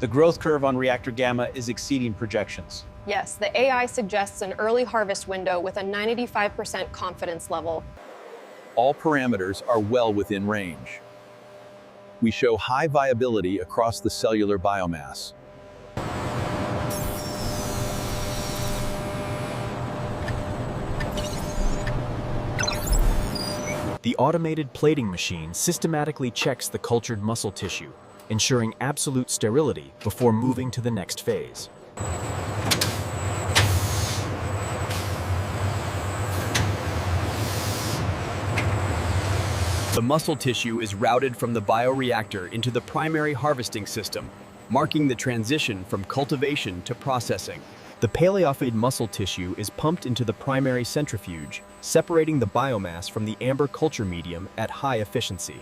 The growth curve on reactor gamma is exceeding projections. Yes, the AI suggests an early harvest window with a 95% confidence level. All parameters are well within range. We show high viability across the cellular biomass. The automated plating machine systematically checks the cultured muscle tissue, ensuring absolute sterility before moving to the next phase. The muscle tissue is routed from the bioreactor into the primary harvesting system, marking the transition from cultivation to processing. The Palaeophiidae muscle tissue is pumped into the primary centrifuge, separating the biomass from the amber culture medium at high efficiency.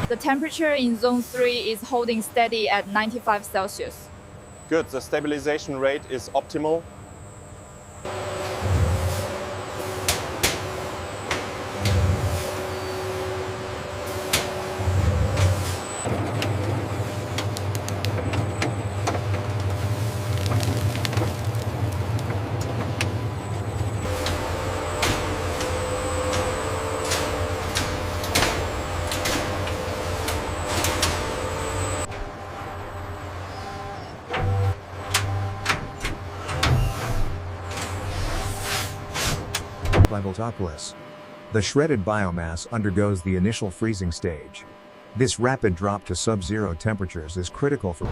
The temperature in zone 3 is holding steady at 95 Celsius. Good, the stabilization rate is optimal. Voltopolis. The shredded biomass undergoes the initial freezing stage. This rapid drop to sub-zero temperatures is critical for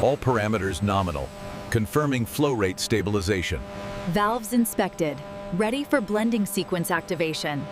All parameters nominal, confirming flow rate stabilization. Valves inspected, ready for blending sequence activation.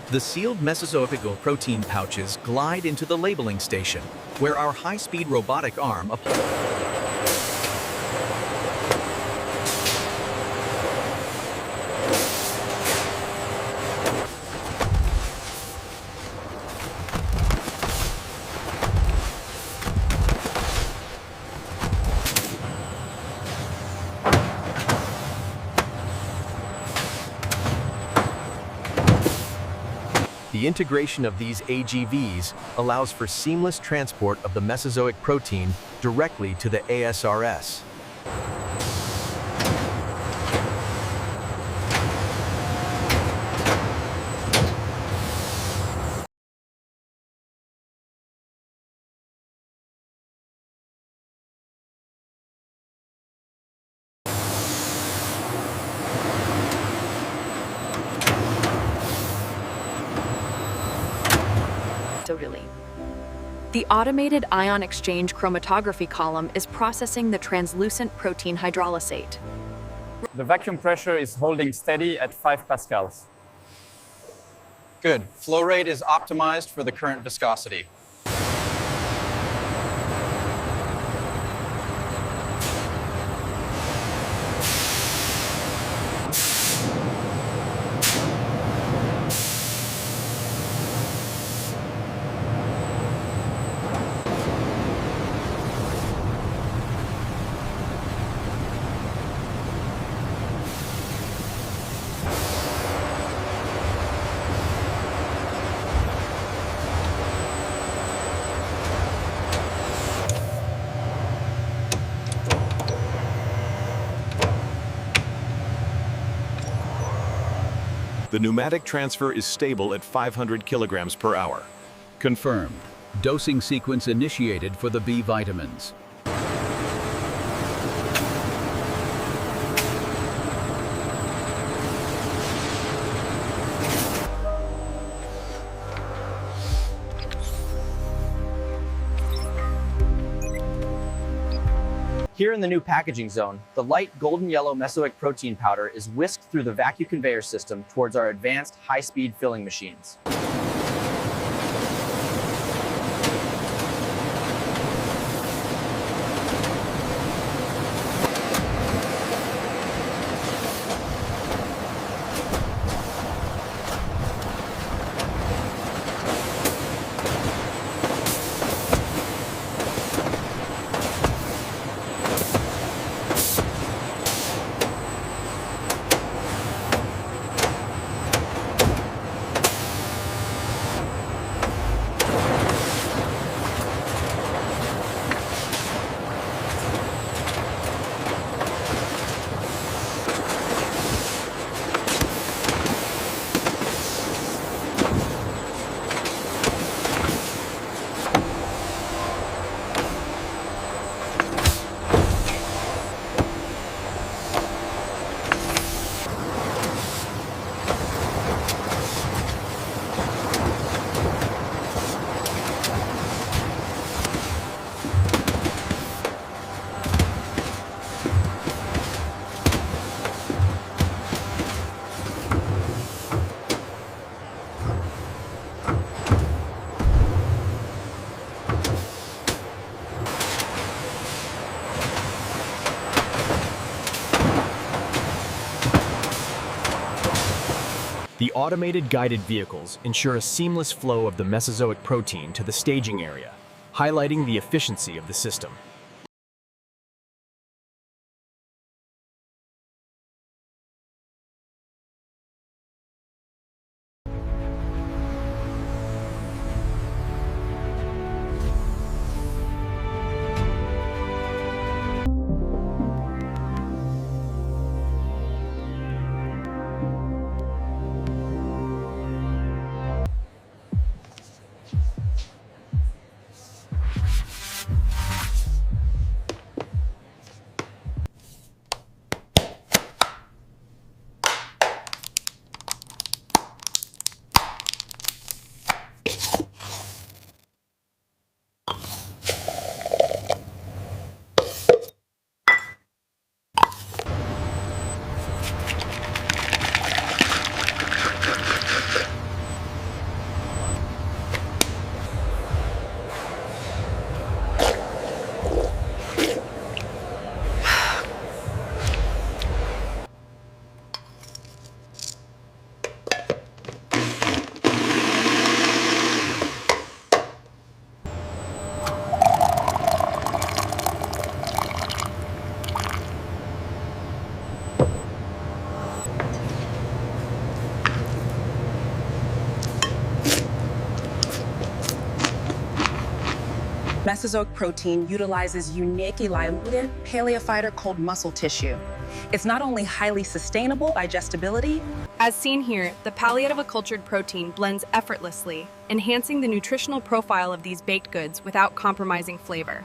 The sealed mesozoical protein pouches glide into the labeling station, where our high-speed robotic arm The integration of these AGVs allows for seamless transport of the Mesozoic protein directly to the ASRS. The automated ion exchange chromatography column is processing the translucent protein hydrolysate. The vacuum pressure is holding steady at 5 pascals. Good. Flow rate is optimized for the current viscosity. The pneumatic transfer is stable at 500 kilograms per hour. Confirmed. Dosing sequence initiated for the B vitamins. Here in the new packaging zone, the light golden yellow Mesozoic protein powder is whisked through the vacuum conveyor system towards our advanced high-speed filling machines. The automated guided vehicles ensure a seamless flow of the Mesozoic protein to the staging area, highlighting the efficiency of the system. Mesozoic protein utilizes unique eluted Palaeophiidae cold muscle tissue. It's not only highly sustainable digestibility. As seen here, the palate of a cultured protein blends effortlessly, enhancing the nutritional profile of these baked goods without compromising flavor.